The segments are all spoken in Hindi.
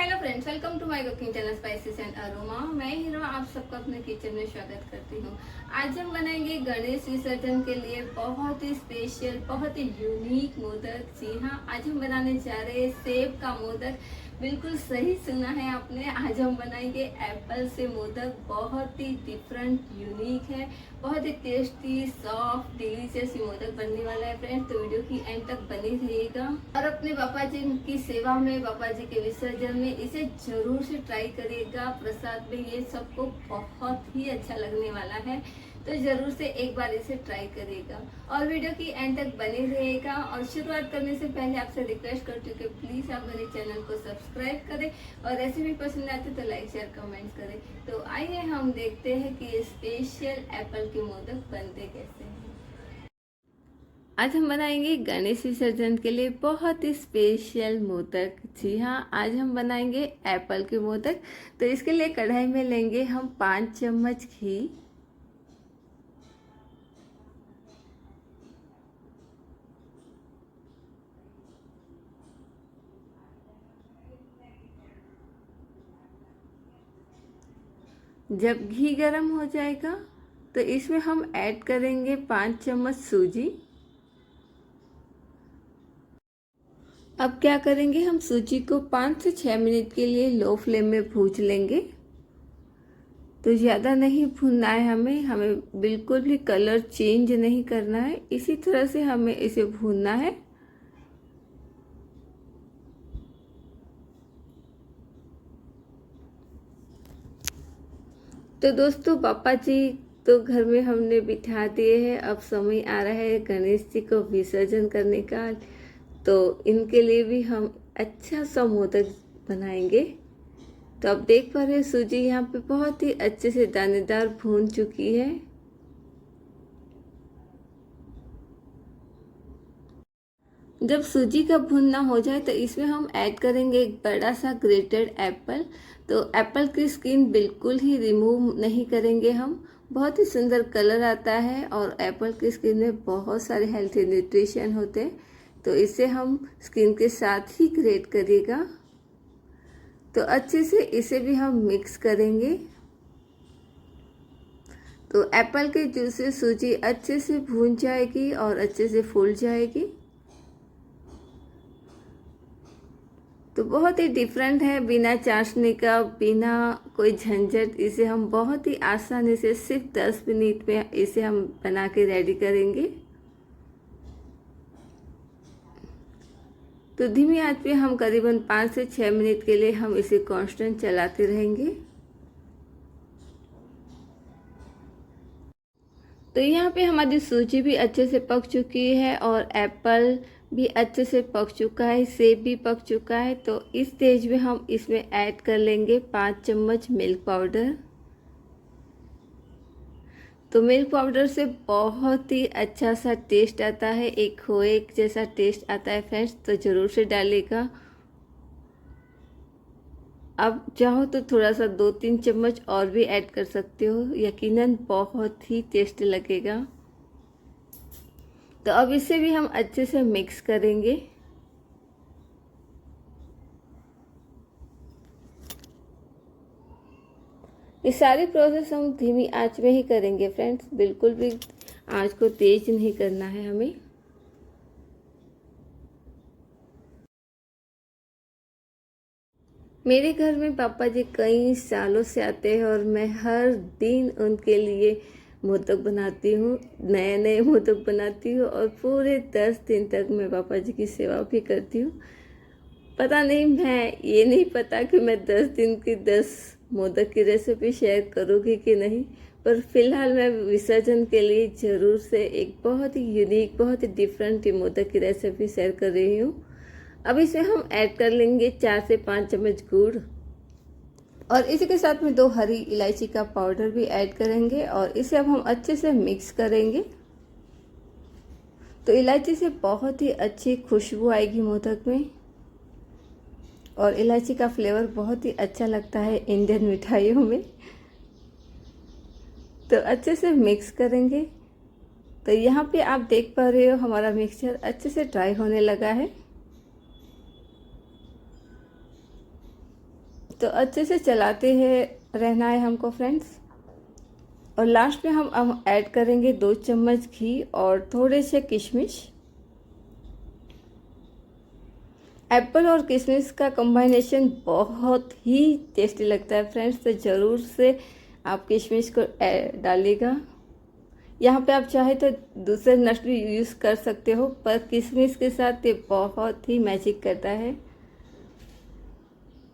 Hello friends, welcome to my cooking channel spices and aroma. मैं हीरो आप सबका अपने किचन में स्वागत करती हूँ। आज हम बनाएंगे गणेश विसर्जन के लिए बहुत ही स्पेशल, बहुत ही यूनिक मोदक। जी हाँ, आज हम बनाने जा रहे हैं सेब का मोदक। बिल्कुल सही सुना है आपने, आज हम बनाएंगे एप्पल से मोदक। बहुत ही डिफरेंट, यूनिक है, बहुत ही टेस्टी, सॉफ्ट, डिलीशियस ये मोदक बनने वाला है फ्रेंड्स। तो वीडियो की एंड तक बने रहिएगा और अपने पापा जी की सेवा में, पापा जी के विसर्जन में इसे जरूर से ट्राई करिएगा। प्रसाद में ये सबको बहुत ही अच्छा लगने वाला है, तो जरूर से एक बार इसे ट्राई करिएगा और वीडियो की एंड तक बने रहिएगा। और शुरुआत करने से पहले आपसे रिक्वेस्ट करती हूँ कि प्लीज आप मेरे चैनल को सब्सक्राइब करें और रेसिपी पसंद आती तो लाइक शेयर कमेंट करें। तो आइए हम देखते हैं कि ये स्पेशल एप्पल के मोदक बनते कैसे हैं। आज हम बनाएंगे गणेश विसर्जन के लिए बहुत ही स्पेशल मोदक। जी हाँ, आज हम बनाएंगे एप्पल के मोदक। तो इसके लिए कढ़ाई में लेंगे हम 5 चम्मच घी, जब घी गर्म हो जाएगा तो इसमें हम ऐड करेंगे 5 चम्मच सूजी। अब क्या करेंगे, हम सूजी को 5 से 6 मिनट के लिए लो फ्लेम में भून लेंगे। तो ज़्यादा नहीं भूनना है हमें बिल्कुल भी कलर चेंज नहीं करना है, इसी तरह से हमें इसे भूनना है। तो दोस्तों, पापा जी तो घर में हमने बिठा दिए हैं। अब समय आ रहा है गणेश जी को विसर्जन करने का, तो इनके लिए भी हम अच्छा सा मोदक बनाएंगे। तो आप देख पा रहे हैं सूजी यहाँ पे बहुत ही अच्छे से दानेदार भून चुकी है। जब सूजी का भुनना हो जाए तो इसमें हम ऐड करेंगे एक बड़ा सा ग्रेटेड एप्पल। तो एप्पल की स्किन बिल्कुल ही रिमूव नहीं करेंगे हम। बहुत ही सुंदर कलर आता है और एप्पल की स्किन में बहुत सारे हेल्थी न्यूट्रिशन होते हैं, तो इसे हम स्किन के साथ ही ग्रेट करिएगा। तो अच्छे से इसे भी हम मिक्स करेंगे। तो एप्पल के जूस से सूजी अच्छे से भून जाएगी और अच्छे से फूल जाएगी। तो बहुत ही डिफरेंट है, बिना चाशनी का, बिना कोई झंझट, इसे हम बहुत ही आसानी से सिर्फ 10 मिनट में इसे हम बना के रेडी करेंगे। तो धीमी आंच पे हम करीबन 5 से 6 मिनट के लिए हम इसे कांस्टेंट चलाते रहेंगे। तो यहाँ पे हमारी सूजी भी अच्छे से पक चुकी है और एप्पल भी अच्छे से पक चुका है, सेब भी पक चुका है। तो इस स्टेज में हम इसमें ऐड कर लेंगे 5 चम्मच मिल्क पाउडर। तो मिल्क पाउडर से बहुत ही अच्छा सा टेस्ट आता है, एक खोए जैसा टेस्ट आता है फ्रेंड्स, तो ज़रूर से डालिएगा। अब चाहो तो थोड़ा सा 2-3 चम्मच और भी ऐड कर सकते हो, यकीनन बहुत ही टेस्टी लगेगा। तो अब इसे भी हम अच्छे से मिक्स करेंगे। ये सारी प्रोसेस हम धीमी आंच में ही करेंगे फ्रेंड्स, बिल्कुल भी आंच को तेज नहीं करना है हमें। मेरे घर में पापा जी कई सालों से आते हैं और मैं हर दिन उनके लिए मोदक बनाती हूँ, नए नए मोदक बनाती हूँ और पूरे 10 दिन तक मैं पापा जी की सेवा भी करती हूँ। पता नहीं, मैं ये नहीं पता कि मैं 10 दिन की 10 मोदक की रेसिपी शेयर करूँगी कि नहीं, पर फिलहाल मैं विसर्जन के लिए ज़रूर से एक बहुत ही यूनिक, बहुत ही डिफरेंट मोदक की रेसिपी शेयर कर रही हूँ। अब इसमें हम ऐड कर लेंगे 4 से 5 चम्मच गुड़ और इसी के साथ में 2 हरी इलायची का पाउडर भी ऐड करेंगे और इसे अब हम अच्छे से मिक्स करेंगे। तो इलायची से बहुत ही अच्छी खुशबू आएगी मोदक में और इलायची का फ्लेवर बहुत ही अच्छा लगता है इंडियन मिठाइयों में। तो अच्छे से मिक्स करेंगे। तो यहाँ पे आप देख पा रहे हो हमारा मिक्सचर अच्छे से ड्राई होने लगा है। तो अच्छे से चलाते हैं रहना है हमको फ्रेंड्स। और लास्ट में हम ऐड करेंगे 2 चम्मच घी और थोड़े से किशमिश। एप्पल और किशमिश का कॉम्बिनेशन बहुत ही टेस्टी लगता है फ्रेंड्स, तो ज़रूर से आप किशमिश को डालिएगा। यहाँ पे आप चाहे तो दूसरे नट्स भी यूज़ कर सकते हो, पर किशमिश के साथ ये बहुत ही मैजिक करता है।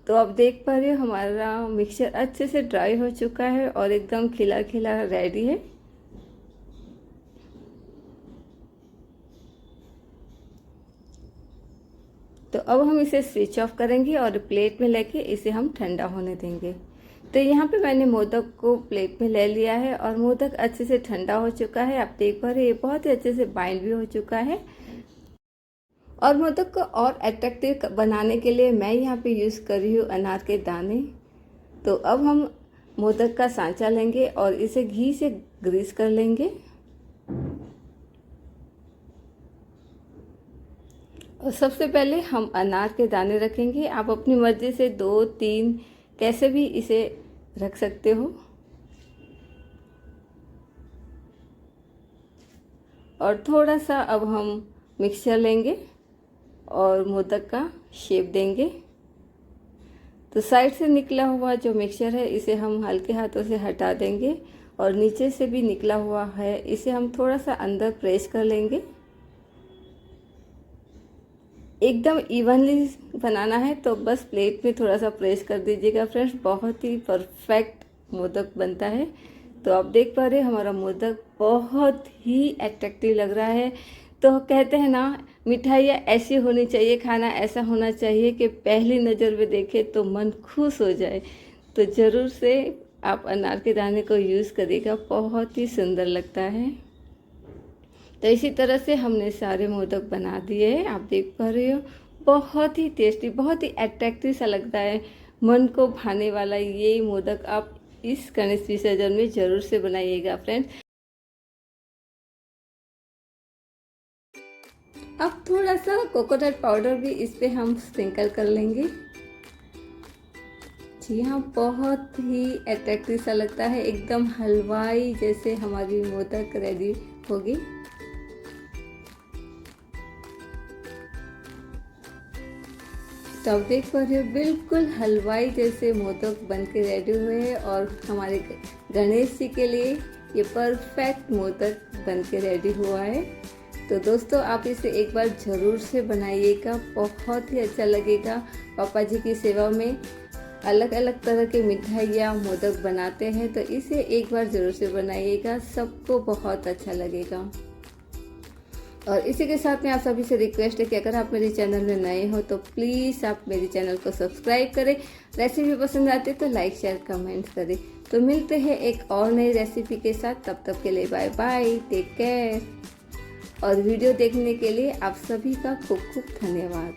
तो आप देख पा रहे हो हमारा मिक्सचर अच्छे से ड्राई हो चुका है और एकदम खिला खिला रेडी है। तो अब हम इसे स्विच ऑफ करेंगे और प्लेट में लेके इसे हम ठंडा होने देंगे। तो यहाँ पे मैंने मोदक को प्लेट में ले लिया है और मोदक अच्छे से ठंडा हो चुका है। आप देख पा रहे हैं ये बहुत ही अच्छे से बाइंड भी हो चुका है। और मोदक को और अट्रैक्टिव बनाने के लिए मैं यहाँ पे यूज़ कर रही हूँ अनार के दाने। तो अब हम मोदक का सांचा लेंगे और इसे घी से ग्रीस कर लेंगे। और सबसे पहले हम अनार के दाने रखेंगे। आप अपनी मर्ज़ी से 2-3 कैसे भी इसे रख सकते हो। और थोड़ा सा अब हम मिक्सचर लेंगे और मोदक का शेप देंगे। तो साइड से निकला हुआ जो मिक्सचर है इसे हम हल्के हाथों से हटा देंगे और नीचे से भी निकला हुआ है इसे हम थोड़ा सा अंदर प्रेस कर लेंगे। एकदम इवनली बनाना है तो बस प्लेट में थोड़ा सा प्रेस कर दीजिएगा फ्रेंड्स, बहुत ही परफेक्ट मोदक बनता है। तो आप देख पा रहे हैं हमारा मोदक बहुत ही अट्रैक्टिव लग रहा है। तो कहते हैं ना, मिठाइयाँ ऐसी होनी चाहिए, खाना ऐसा होना चाहिए कि पहली नज़र में देखे तो मन खुश हो जाए। तो ज़रूर से आप अनार के दाने को यूज़ करिएगा, बहुत ही सुंदर लगता है। तो इसी तरह से हमने सारे मोदक बना दिए हैं। आप देख पा रहे हो बहुत ही टेस्टी, बहुत ही अट्रैक्टिव सा लगता है, मन को भाने वाला ये मोदक आप इस गणेश विसर्जन में ज़रूर से बनाइएगा फ्रेंड्स। अब थोड़ा सा कोकोनट पाउडर भी इस पे हम स्प्रिंकल कर लेंगे। जी हाँ, बहुत ही अट्रैक्टिव सा लगता है, एकदम हलवाई जैसे हमारी मोदक रेडी होगी। तो आप देख पा रहे हो बिल्कुल हलवाई जैसे मोदक बन के रेडी हुए हैं और हमारे गणेश जी के लिए ये परफेक्ट मोदक बन के रेडी हुआ है। तो दोस्तों आप इसे एक बार ज़रूर से बनाइएगा, बहुत ही अच्छा लगेगा। पापा जी की सेवा में अलग अलग तरह के मिठाइयाँ मोदक बनाते हैं, तो इसे एक बार ज़रूर से बनाइएगा, सबको बहुत अच्छा लगेगा। और इसी के साथ में आप सभी से रिक्वेस्ट है कि अगर आप मेरे चैनल में नए हो तो प्लीज़ आप मेरे चैनल को सब्सक्राइब करें। रेसिपी पसंद आती है तो लाइक शेयर कमेंट करें। तो मिलते हैं एक और नई रेसिपी के साथ, तब तक के लिए बाय बाय, टेक केयर। और वीडियो देखने के लिए आप सभी का खूब खूब धन्यवाद।